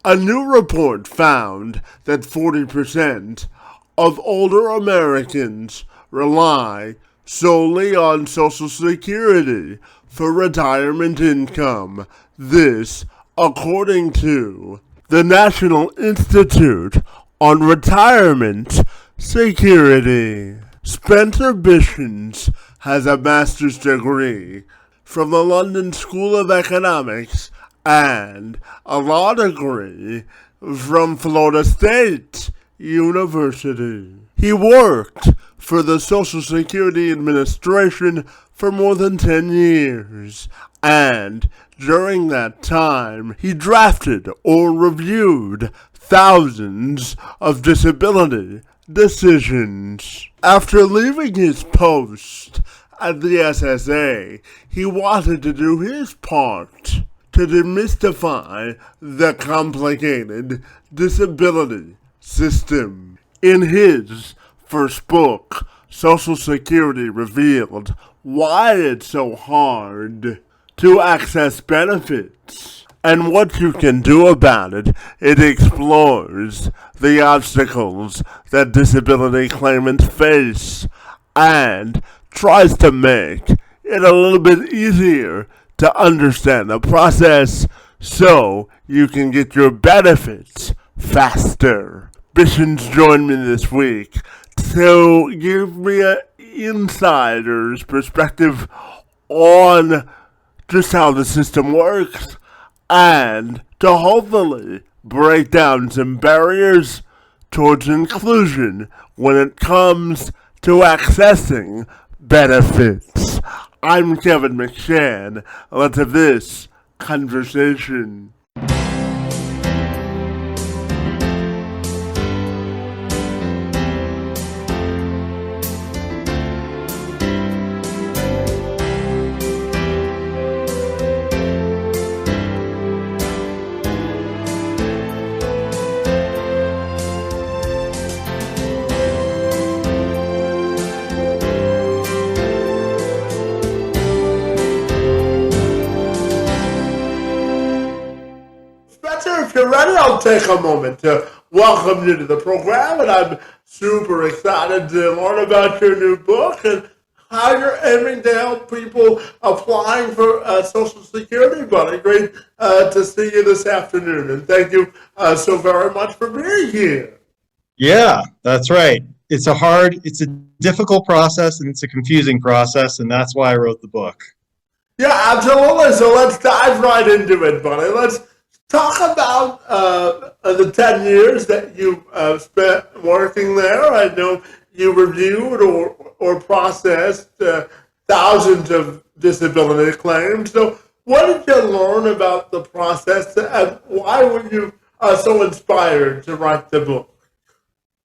A new report found that 40% of older Americans rely solely on Social Security for retirement income. This, according to the National Institute on Retirement Security. Spencer Bishins has a master's degree from the London School of Economics and a law degree from Florida State University. He worked for the Social Security Administration for more than 10 years, and during that time, he drafted or reviewed thousands of disability decisions. After leaving his post at the SSA, he wanted to do his part to demystify the complicated disability system. In his first book, Social Security Revealed Why It's So Hard to Access Benefits and What You Can Do About It, it explores the obstacles that disability claimants face and tries to make it a little bit easier to understand the process so you can get your benefits faster. Bishins joined me this week to give me an insider's perspective on just how the system works and to hopefully break down some barriers towards inclusion when it comes to accessing benefits. I'm Kevin McShann. Let's have this conversation. If you're ready, I'll take a moment to welcome you to the program, and I'm super excited to learn about your new book and how you're aiming to help people applying for Social Security money. Great to see you this afternoon, and thank you so very much for being here. Yeah, that's right. It's a difficult process, and it's a confusing process, and that's why I wrote the book. Yeah, absolutely. So let's dive right into it, buddy. Let's talk about the 10 years that you spent working there. I know you reviewed or processed thousands of disability claims. So what did you learn about the process, and why were you so inspired to write the book?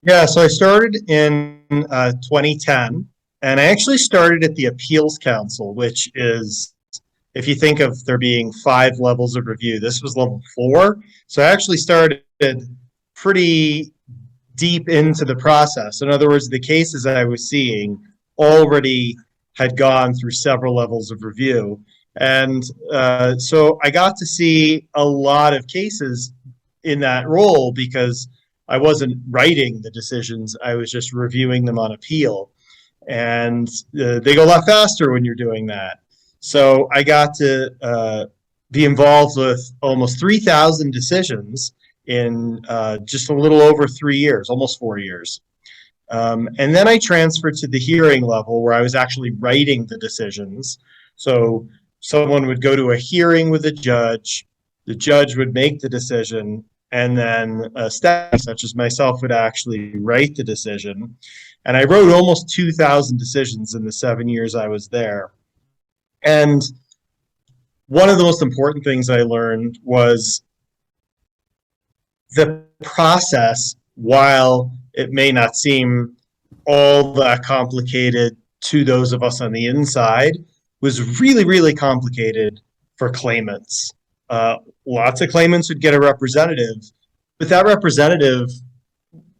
Yeah, so I started in 2010, and I actually started at the Appeals Council, which is, if you think of there being 5 levels of review, this was level 4. So I actually started pretty deep into the process. In other words, the cases that I was seeing already had gone through several levels of review. And so I got to see a lot of cases in that role because I wasn't writing the decisions, I was just reviewing them on appeal. And they go a lot faster when you're doing that. So I got to be involved with almost 3,000 decisions in just a little over 3 years, almost 4 years. And then I transferred to the hearing level where I was actually writing the decisions. So someone would go to a hearing with a judge, the judge would make the decision, and then staff, such as myself, would actually write the decision. And I wrote almost 2,000 decisions in the 7 years I was there. And one of the most important things I learned was the process, while it may not seem all that complicated to those of us on the inside, was really, really complicated for claimants. Lots of claimants would get a representative, but that representative,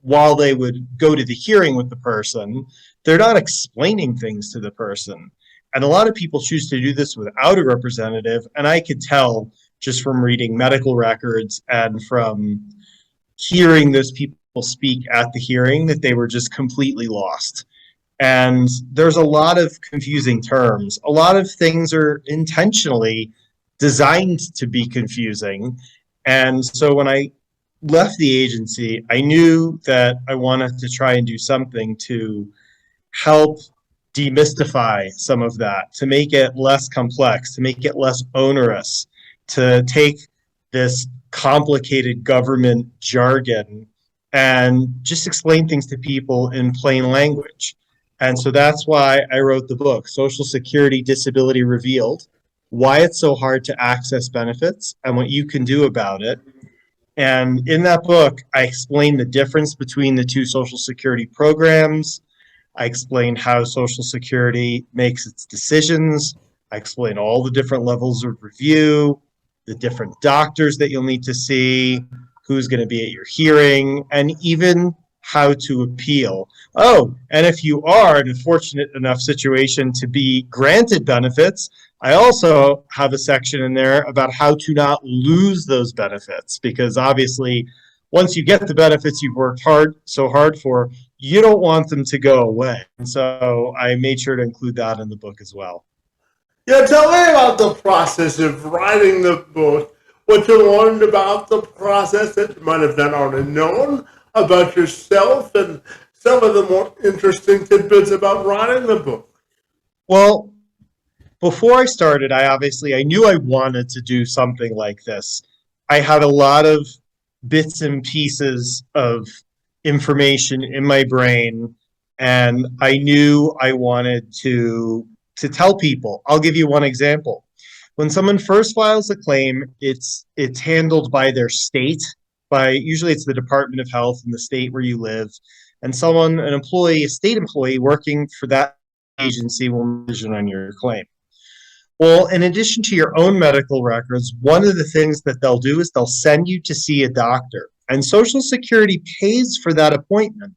while they would go to the hearing with the person, they're not explaining things to the person. And a lot of people choose to do this without a representative, and I could tell just from reading medical records and from hearing those people speak at the hearing, that they were just completely lost. And there's a lot of confusing terms. A lot of things are intentionally designed to be confusing. And so when I left the agency, I knew that I wanted to try and do something to help demystify some of that, to make it less complex, to make it less onerous, to take this complicated government jargon and just explain things to people in plain language. And so that's why I wrote the book, Social Security Disability Revealed, why it's so hard to access benefits and what you can do about it. And in that book, I explain the difference between the two Social Security programs. I explain how Social Security makes its decisions. I explain all the different levels of review, the different doctors that you'll need to see, who's going to be at your hearing, and even how to appeal. Oh, and if you are in a fortunate enough situation to be granted benefits, I also have a section in there about how to not lose those benefits, because obviously once you get the benefits you've worked so hard for, you don't want them to go away. And so I made sure to include that in the book as well. Yeah, tell me about the process of writing the book, what you learned about the process that you might have not already known about yourself, and some of the more interesting tidbits about writing the book. Well, before I started, I knew I wanted to do something like this. I had a lot of bits and pieces of information in my brain, and I knew I wanted to tell people. I'll give you one example. When someone first files a claim, it's handled by their state, usually it's the Department of Health in the state where you live, and a state employee working for that agency will make a decision on your claim. Well, in addition to your own medical records, one of the things that they'll do is they'll send you to see a doctor, and Social Security pays for that appointment.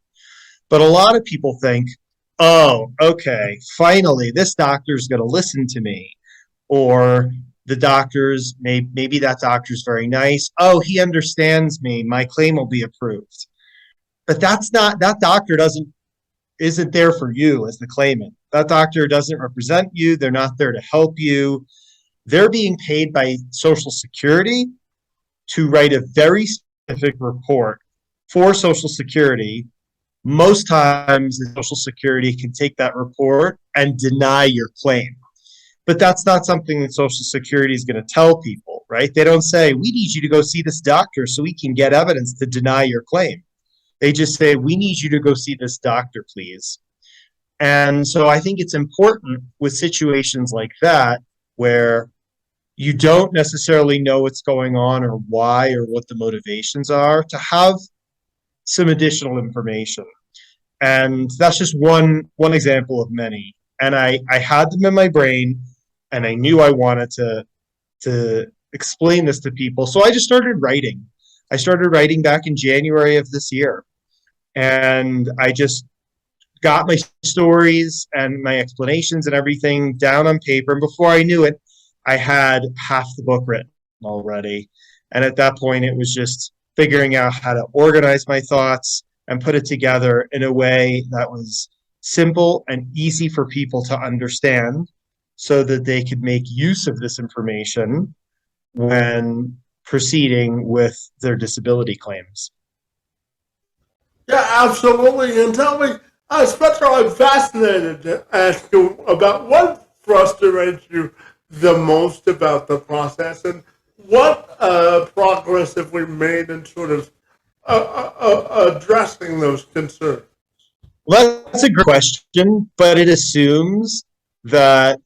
But a lot of people think, oh, okay, finally, this doctor's going to listen to me. Or maybe that doctor's very nice. Oh, he understands me. My claim will be approved. But that doctor isn't there for you as the claimant. That doctor doesn't represent you. They're not there to help you. They're being paid by Social Security to write a very specific report for Social Security. Most times, the Social Security can take that report and deny your claim. But that's not something that Social Security is going to tell people, right? They don't say, we need you to go see this doctor so we can get evidence to deny your claim. They just say, we need you to go see this doctor, please. And so I think it's important with situations like that, where you don't necessarily know what's going on or why or what the motivations are, to have some additional information. And that's just one example of many. And I had them in my brain, and I knew I wanted to explain this to people. So I just started writing. I started writing back in January of this year. And I just got my stories and my explanations and everything down on paper. And before I knew it, I had half the book written already. And at that point, it was just figuring out how to organize my thoughts and put it together in a way that was simple and easy for people to understand, so that they could make use of this information when proceeding with their disability claims. Yeah, absolutely. And tell me, Spencer, I'm fascinated to ask you about what frustrates you the most about the process, and what progress have we made in sort of addressing those concerns? Well, that's a great question, but it assumes that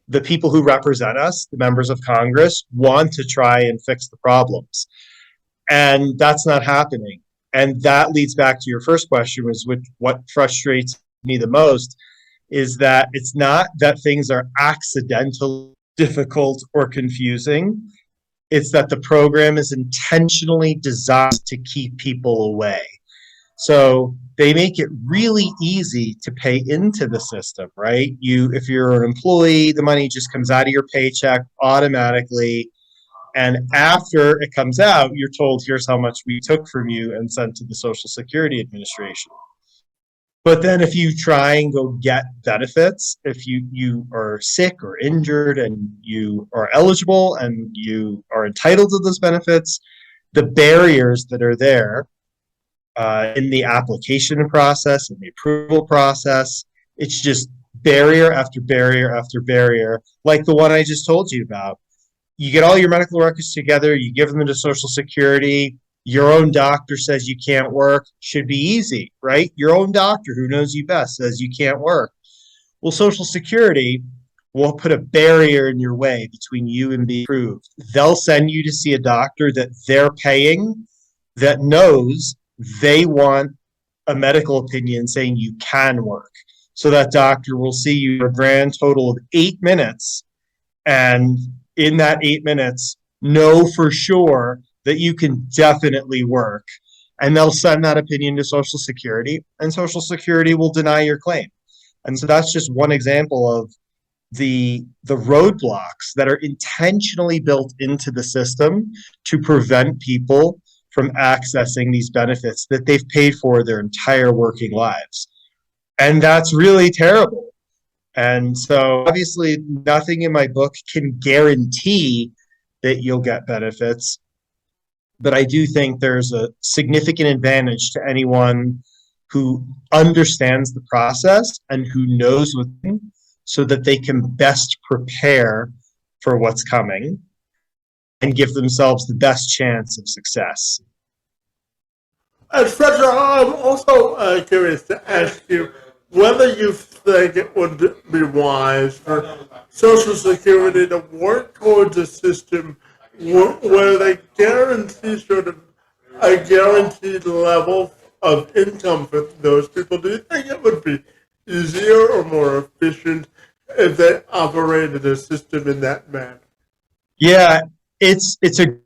the people who represent us, the members of Congress, want to try and fix the problems. And that's not happening. And that leads back to your first question, was what frustrates me the most, is that it's not that things are accidentally difficult or confusing. It's that the program is intentionally designed to keep people away. So they make it really easy to pay into the system, right? If you're an employee, the money just comes out of your paycheck automatically, And after it comes out, you're told, here's how much we took from you and sent to the Social Security Administration. But then if you try and go get benefits, if you are sick or injured and you are eligible and you are entitled to those benefits, the barriers that are there in the application process and the approval process, it's just barrier after barrier after barrier, like the one I just told you about. You get all your medical records together, you give them to Social Security, your own doctor says you can't work, should be easy, right? Your own doctor who knows you best says you can't work. Well, Social Security will put a barrier in your way between you and being approved. They'll send you to see a doctor that they're paying that knows they want a medical opinion saying you can work. So that doctor will see you a grand total of 8 minutes, and in that 8 minutes, know for sure that you can definitely work. And they'll send that opinion to Social Security, and Social Security will deny your claim. And so that's just one example of the roadblocks that are intentionally built into the system to prevent people from accessing these benefits that they've paid for their entire working lives. And that's really terrible. And so obviously nothing in my book can guarantee that you'll get benefits, but I do think there's a significant advantage to anyone who understands the process and who knows what's so that they can best prepare for what's coming and give themselves the best chance of success. And Frederick, I'm also curious to ask you whether you think it would be wise for Social Security to work towards a system where they guarantee sort of a guaranteed level of income for those people. Do you think it would be easier or more efficient if they operated a system in that manner? Yeah, it's a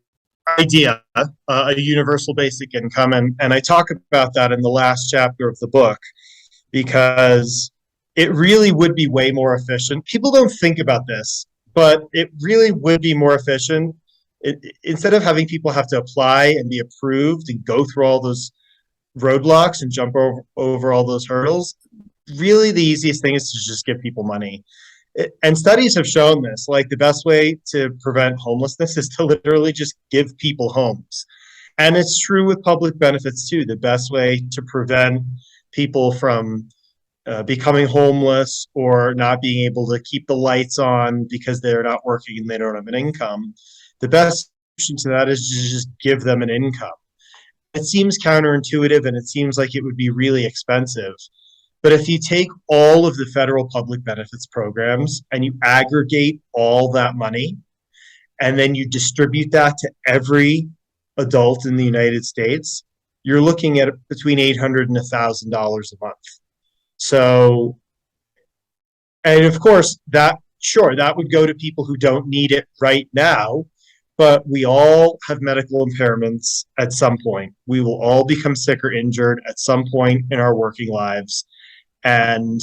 idea, a universal basic income, and I talk about that in the last chapter of the book, because it really would be way more efficient. People don't think about this, but it really would be more efficient. Instead of having people have to apply and be approved and go through all those roadblocks and jump over all those hurdles, really the easiest thing is to just give people money. And studies have shown this, like the best way to prevent homelessness is to literally just give people homes. And it's true with public benefits too. The best way to prevent people from becoming homeless or not being able to keep the lights on because they're not working and they don't have an income, the best solution to that is to just give them an income. It seems counterintuitive and it seems like it would be really expensive. But if you take all of the federal public benefits programs and you aggregate all that money, and then you distribute that to every adult in the United States, you're looking at between $800 and $1,000 a month. So, and of course, that would go to people who don't need it right now, but we all have medical impairments at some point. We will all become sick or injured at some point in our working lives. And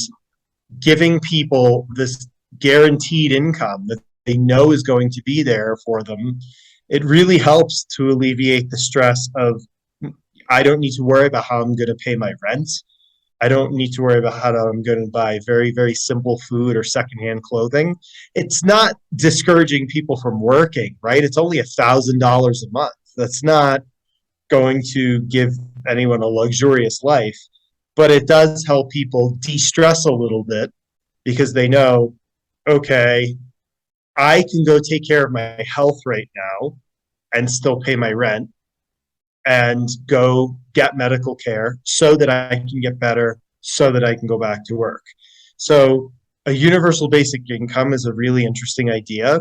giving people this guaranteed income that they know is going to be there for them, it really helps to alleviate the stress of, I don't need to worry about how I'm going to pay my rent. I don't need to worry about how I'm going to buy very, very simple food or secondhand clothing. It's not discouraging people from working, right? It's only $1,000 a month. That's not going to give anyone a luxurious life. But it does help people de-stress a little bit because they know, okay, I can go take care of my health right now and still pay my rent and go get medical care so that I can get better, so that I can go back to work. So a universal basic income is a really interesting idea,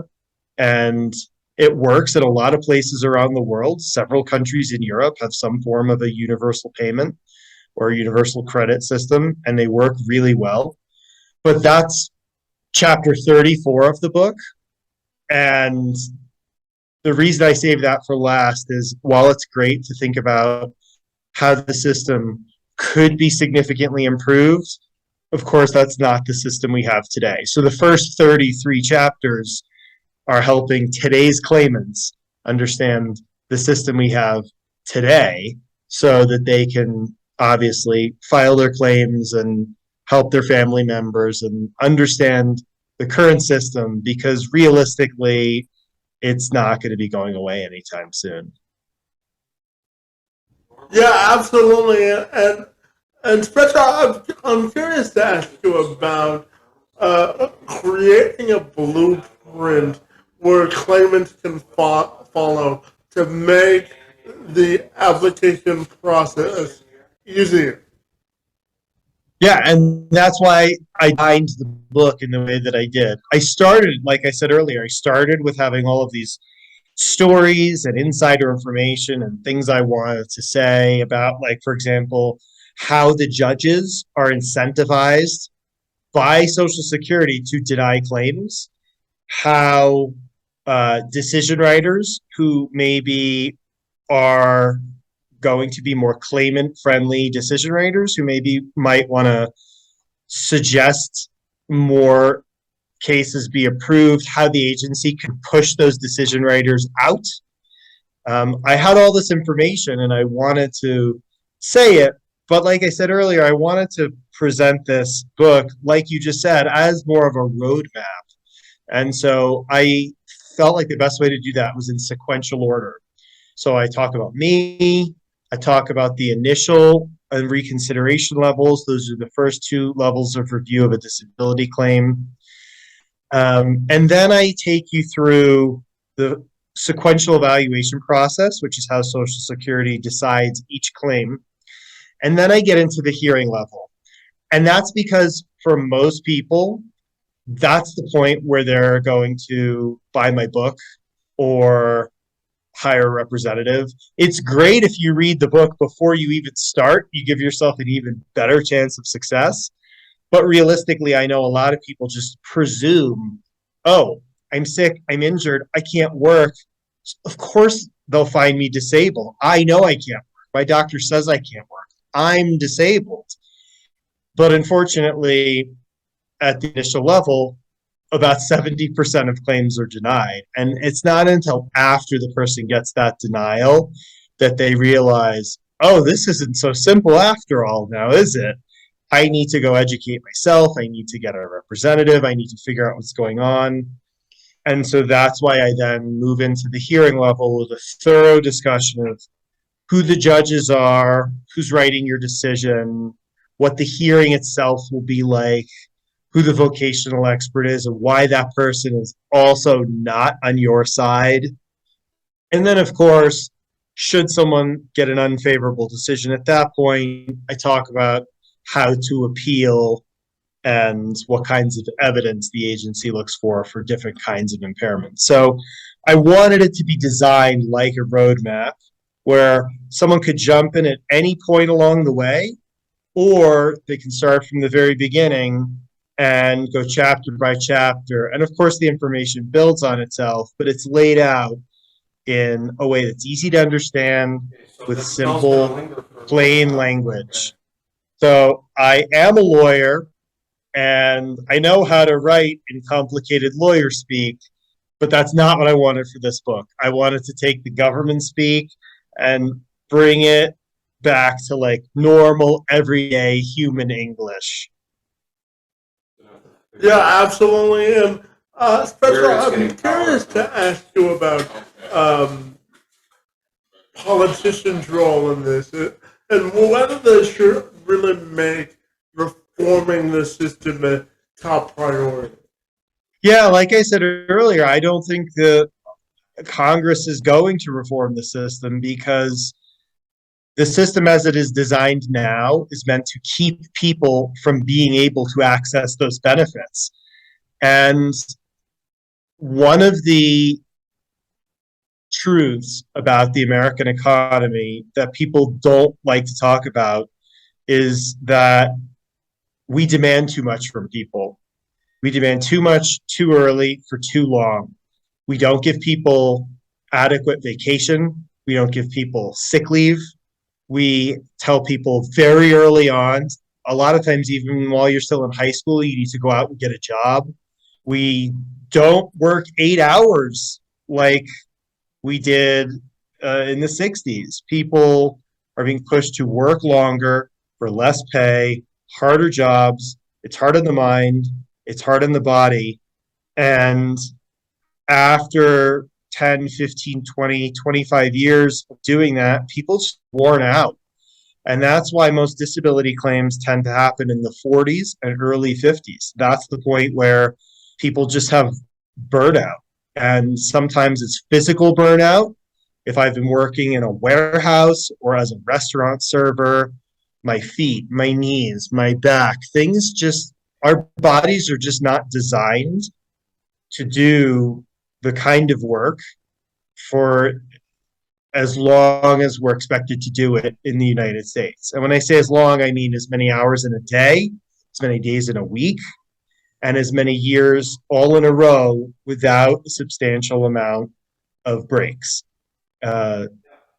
and it works in a lot of places around the world. Several countries in Europe have some form of a universal payment or a universal credit system, and they work really well. But that's chapter 34 of the book. And the reason I saved that for last is, while it's great to think about how the system could be significantly improved, of course, that's not the system we have today. So the first 33 chapters are helping today's claimants understand the system we have today so that they can obviously file their claims and help their family members and understand the current system, because realistically, it's not going to be going away anytime soon. Yeah, absolutely. And Spencer, I'm curious to ask you about creating a blueprint where claimants can follow to make the application process easier. Yeah, and that's why I designed the book in the way that I did. I started, like I said earlier, I started with having all of these stories and insider information and things I wanted to say about, like, for example, how the judges are incentivized by Social Security to deny claims, how decision writers who maybe are going to be more claimant friendly decision writers who maybe might want to suggest more cases be approved, how the agency can push those decision writers out. I had all this information and I wanted to say it, but like I said earlier, I wanted to present this book, like you just said, as more of a roadmap. And so I felt like the best way to do that was in sequential order. So I talk about me, I talk about the initial and reconsideration levels. Those are the first two levels of review of a disability claim. And then I take you through the sequential evaluation process, which is how Social Security decides each claim. And then I get into the hearing level. And that's because for most people, that's the point where they're going to buy my book or hire a representative. It's great if you read the book before you even start. You give yourself an even better chance of success. But realistically, I know a lot of people just presume, oh, I'm sick, I'm injured, I can't work. Of course, they'll find me disabled. I know I can't work. My doctor says I can't work. I'm disabled. But unfortunately, at the initial level, about 70% of claims are denied. And it's not until after the person gets that denial that they realize, oh, this isn't so simple after all now, is it? I need to go educate myself. I need to get a representative. I need to figure out what's going on. And so that's why I then move into the hearing level with a thorough discussion of who the judges are, who's writing your decision, what the hearing itself will be like, who the vocational expert is, and why that person is also not on your side. And then, of course, should someone get an unfavorable decision at that point, I talk about how to appeal and what kinds of evidence the agency looks for different kinds of impairments. So I wanted it to be designed like a roadmap where someone could jump in at any point along the way, or they can start from the very beginning and go chapter by chapter. And of course, the information builds on itself, but it's laid out in a way that's easy to understand with simple, plain language. So I am a lawyer and I know how to write in complicated lawyer speak, but that's not what I wanted for this book. I wanted to take the government speak and bring it back to like normal, everyday human English. Yeah, absolutely. And Spencer, I'm curious to ask you about politicians' role in this, and whether they should really make reforming the system a top priority. Yeah, like I said earlier, I don't think the Congress is going to reform the system because the system as it is designed now is meant to keep people from being able to access those benefits. And one of the truths about the American economy that people don't like to talk about is that we demand too much from people. We demand too much too early for too long. We don't give people adequate vacation. We don't give people sick leave. We tell people very early on, a lot of times, even while you're still in high school, you need to go out and get a job. We don't work 8 hours like we did in the 60s. People are being pushed to work longer for less pay, harder jobs. It's hard on the mind, it's hard on the body. And after 10, 15, 20, 25 years of doing that, people just worn out. And that's why most disability claims tend to happen in the 40s and early 50s. That's the point where people just have burnout. And sometimes it's physical burnout. If I've been working in a warehouse or as a restaurant server, my feet, my knees, my back, things just, our bodies are just not designed to do the kind of work for as long as we're expected to do it in the United States. And when I say as long, I mean as many hours in a day, as many days in a week, and as many years all in a row without a substantial amount of breaks.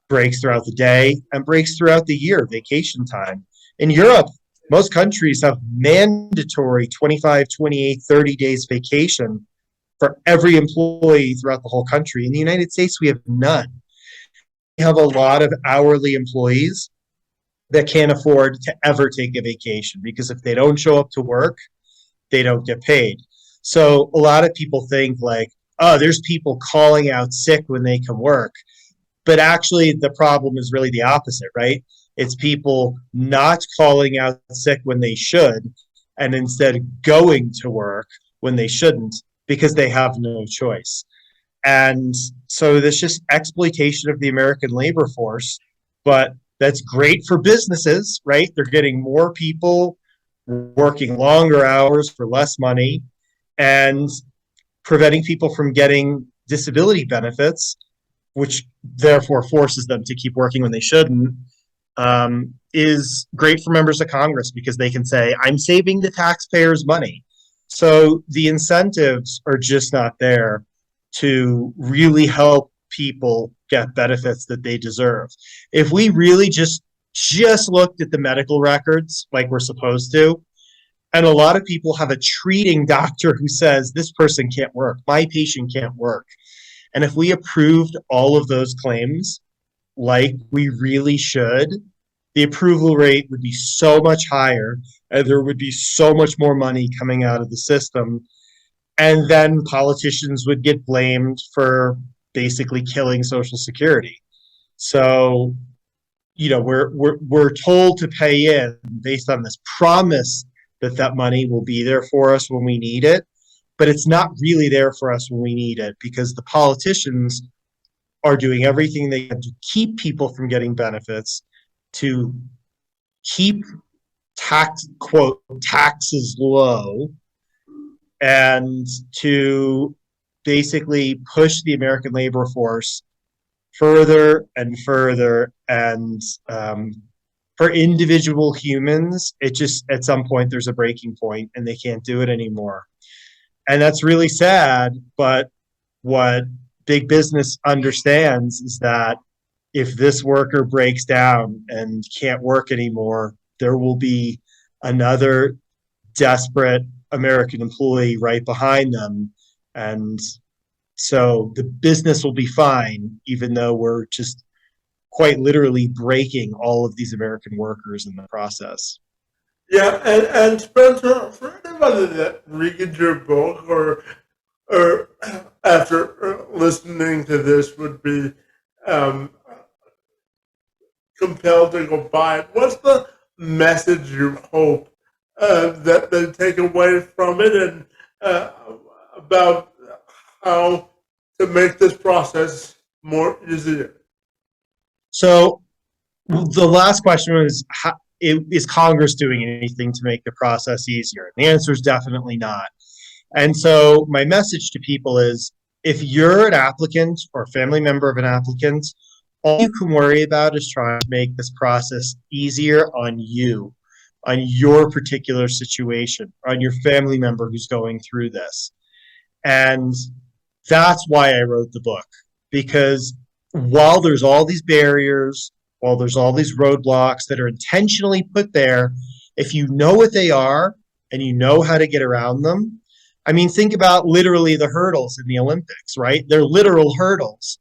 Breaks throughout the day and breaks throughout the year, vacation time. In Europe, most countries have mandatory 25, 28, 30 days vacation for every employee throughout the whole country. In the United States, we have none. We have a lot of hourly employees that can't afford to ever take a vacation because if they don't show up to work, they don't get paid. So a lot of people think like, oh, there's people calling out sick when they can work. But actually, the problem is really the opposite, right? It's people not calling out sick when they should and instead going to work when they shouldn't because they have no choice. And so there's just exploitation of the American labor force, but that's great for businesses, right? They're getting more people working longer hours for less money and preventing people from getting disability benefits, which therefore forces them to keep working when they shouldn't, is great for members of Congress because they can say, I'm saving the taxpayers' money. So the incentives are just not there to really help people get benefits that they deserve. If we really just looked at the medical records like we're supposed to, and a lot of people have a treating doctor who says, this person can't work, my patient can't work. And if we approved all of those claims like we really should, the approval rate would be so much higher and there would be so much more money coming out of the system. And then politicians would get blamed for basically killing Social Security. So, you know, we're told to pay in based on this promise that that money will be there for us when we need it, but it's not really there for us when we need it because the politicians are doing everything they can to keep people from getting benefits, to keep taxes low, and to basically push the American labor force further and further. And for individual humans, it just, at some point, there's a breaking point and they can't do it anymore. And that's really sad. But what big business understands is that if this worker breaks down and can't work anymore, there will be another desperate American employee right behind them. And so the business will be fine, even though we're just quite literally breaking all of these American workers in the process. Yeah, and Spencer, for anybody that reads your book or after listening to this would be um, compelled to go buy it, what's the message you hope that they take away from it and uh, about how to make this process more easier? So the last question was, is Congress doing anything to make the process easier? And the answer is definitely not. And so my message to people is, if you're an applicant or a family member of an applicant, all you can worry about is trying to make this process easier on you, on your particular situation, on your family member who's going through this. And that's why I wrote the book, because while there's all these barriers, while there's all these roadblocks that are intentionally put there, if you know what they are and you know how to get around them, I mean, think about literally the hurdles in the Olympics, right? They're literal hurdles.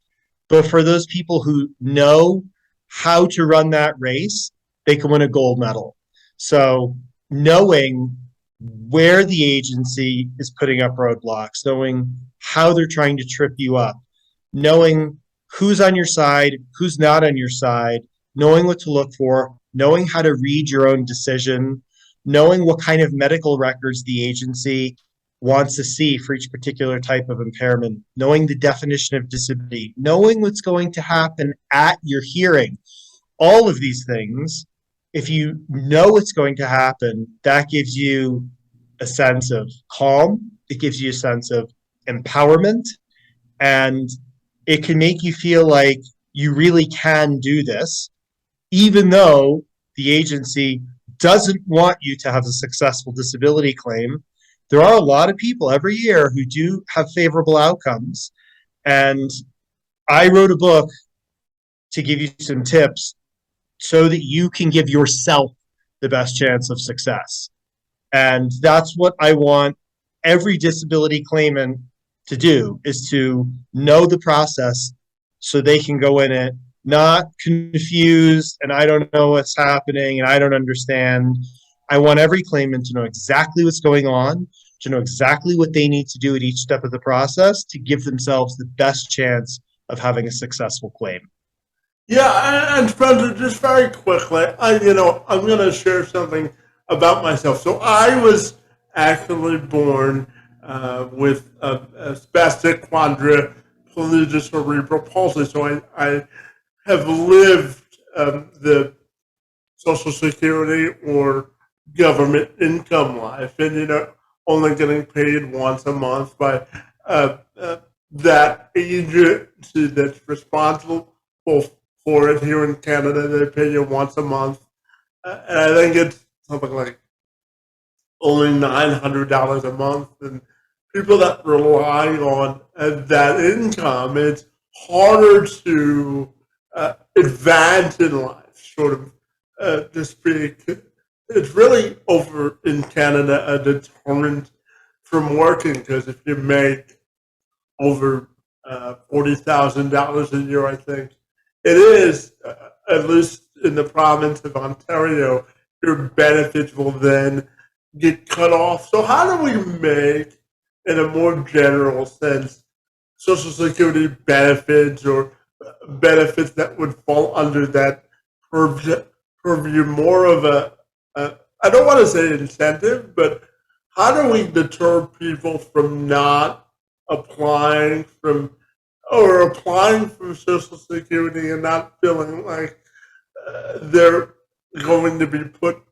But for those people who know how to run that race, they can win a gold medal. So knowing where the agency is putting up roadblocks, knowing how they're trying to trip you up, knowing who's on your side, who's not on your side, knowing what to look for, knowing how to read your own decision, knowing what kind of medical records the agency wants to see for each particular type of impairment, knowing the definition of disability, knowing what's going to happen at your hearing. All of these things, if you know what's going to happen, that gives you a sense of calm, it gives you a sense of empowerment, and it can make you feel like you really can do this, even though the agency doesn't want you to have a successful disability claim. There are a lot of people every year who do have favorable outcomes. And I wrote a book to give you some tips so that you can give yourself the best chance of success. And that's what I want every disability claimant to do, is to know the process so they can go in it not confused and I don't know what's happening and I don't understand. I want every claimant to know exactly what's going on, to know exactly what they need to do at each step of the process to give themselves the best chance of having a successful claim. Yeah, and Spencer, just very quickly, I'm going to share something about myself. So I was actually born with a spastic quadriplegia cerebral palsy. So I have lived the Social Security or government income life, and only getting paid once a month by that agency that's responsible for it here in Canada. They pay you once a month, and I think it's something like only $900 a month. And people that rely on that income, it's harder to advance in life, sort of to speak. It's really over in Canada a deterrent from working, because if you make over $40,000 a year, I think it is, at least in the province of Ontario, your benefits will then get cut off. So how do we make, in a more general sense, Social Security benefits or benefits that would fall under that purview more of I don't want to say incentive, but how do we deter people from not applying from or applying for Social Security and not feeling like they're going to be put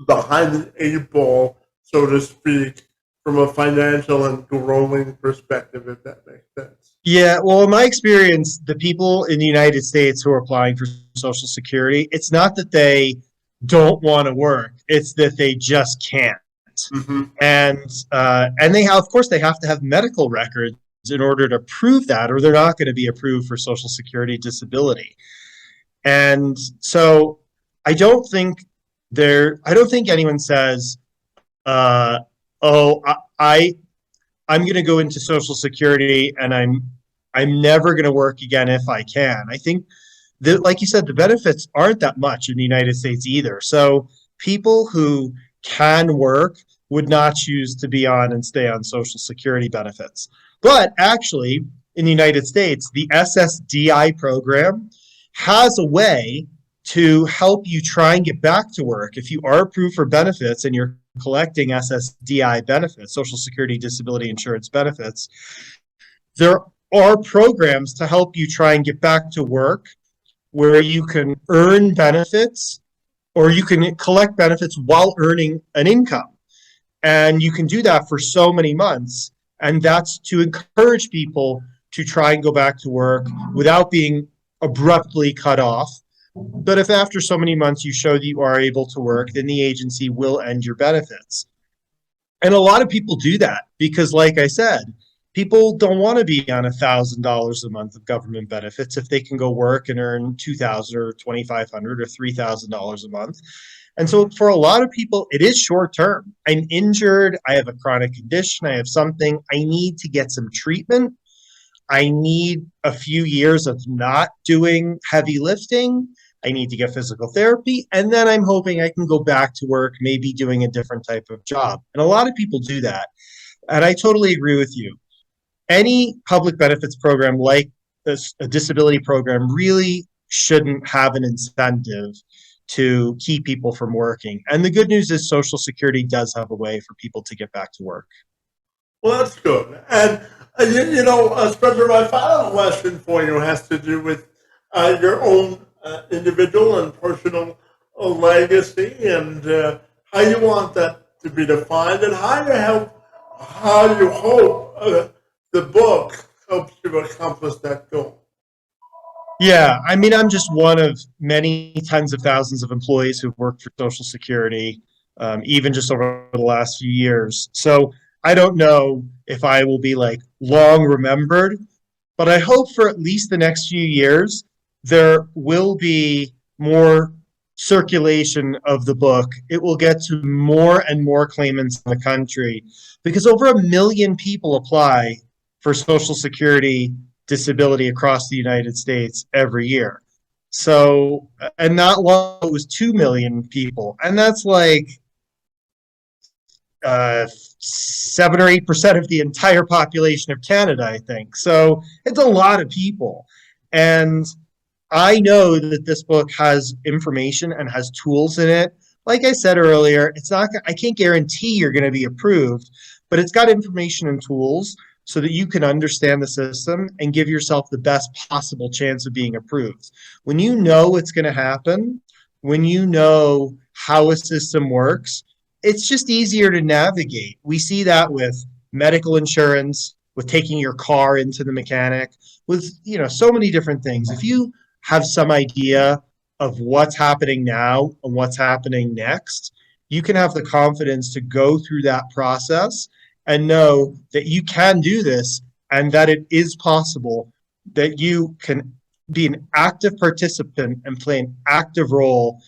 behind the eight ball, so to speak, from a financial and growing perspective, if that makes sense? Yeah, well, in my experience, the people in the United States who are applying for Social Security, it's not that they don't want to work; it's that they just can't. Mm-hmm. And they have, of course, they have to have medical records in order to prove that, or they're not going to be approved for Social Security disability. And so, I don't think anyone says, "Oh, I'm going to go into Social Security and I'm never going to work again if I can." I think that, like you said, the benefits aren't that much in the United States either. So people who can work would not choose to be on and stay on Social Security benefits. But actually, in the United States, the SSDI program has a way to help you try and get back to work. If you are approved for benefits and you're collecting SSDI benefits, Social Security Disability Insurance benefits, there are programs to help you try and get back to work where you can earn benefits or you can collect benefits while earning an income. And you can do that for so many months. And that's to encourage people to try and go back to work without being abruptly cut off. But if after so many months you show that you are able to work, then the agency will end your benefits. And a lot of people do that because, like I said, people don't want to be on $1,000 a month of government benefits if they can go work and earn $2,000 or $2,500 or $3,000 a month. And so for a lot of people, it is short term. I'm injured. I have a chronic condition. I have something. I need to get some treatment. I need a few years of not doing heavy lifting. I need to get physical therapy. And then I'm hoping I can go back to work, maybe doing a different type of job. And a lot of people do that. And I totally agree with you. Any public benefits program like this, a disability program, really shouldn't have an incentive to keep people from working. And the good news is Social Security does have a way for people to get back to work. Well, that's good. And, Spencer, my final question for you has to do with your own individual and personal legacy and how you want that to be defined and how you hope the book helps you accomplish that goal. Yeah, I mean, I'm just one of many tens of thousands of employees who've worked for Social Security, even just over the last few years. So I don't know if I will be like long remembered, but I hope for at least the next few years there will be more circulation of the book. It will get to more and more claimants in the country because over 1 million people apply for Social Security disability across the United States every year. So, and not long it was 2 million people. And that's like 7 or 8% of the entire population of Canada, I think. So it's a lot of people. And I know that this book has information and has tools in it. Like I said earlier, I can't guarantee you're going to be approved, but it's got information and tools so that you can understand the system and give yourself the best possible chance of being approved. When you know what's going to happen, when you know how a system works, it's just easier to navigate. We see that with medical insurance, with taking your car into the mechanic, with so many different things. If you have some idea of what's happening now and what's happening next, you can have the confidence to go through that process and know that you can do this and that it is possible, that you can be an active participant and play an active role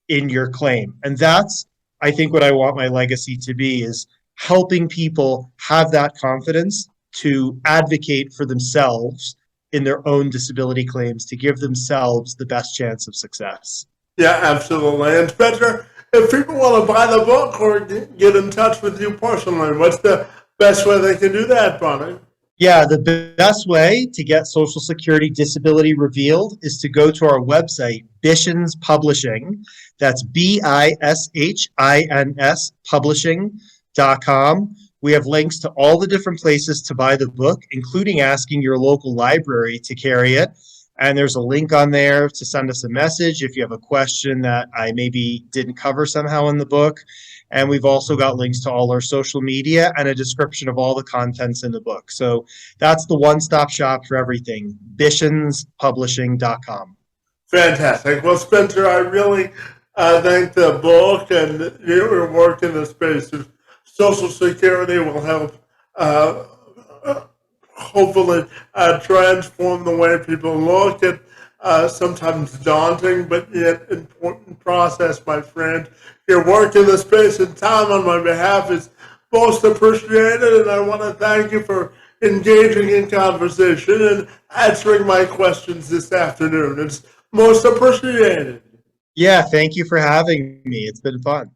in your claim. And that's, I think, what I want my legacy to be, is helping people have that confidence to advocate for themselves in their own disability claims, to give themselves the best chance of success. Yeah, absolutely. And Spencer, if people want to buy the book or get in touch with you personally, what's the best way they can do that, Bonnie? Yeah, the best way to get Social Security disability revealed is to go to our website, Bishins Publishing. That's BISHINS publishing.com. We have links to all the different places to buy the book, including asking your local library to carry it. And there's a link on there to send us a message if you have a question that I maybe didn't cover somehow in the book. And we've also got links to all our social media and a description of all the contents in the book. So that's the one-stop shop for everything, bishinspublishing.com. Fantastic. Well, Spencer, I really think the book and your work in the space of Social Security will help hopefully transform the way people look at sometimes daunting but yet important process, my friend. Your work in the space and time on my behalf is most appreciated, and I want to thank you for engaging in conversation and answering my questions this afternoon. It's most appreciated. Yeah, thank you for having me. It's been fun.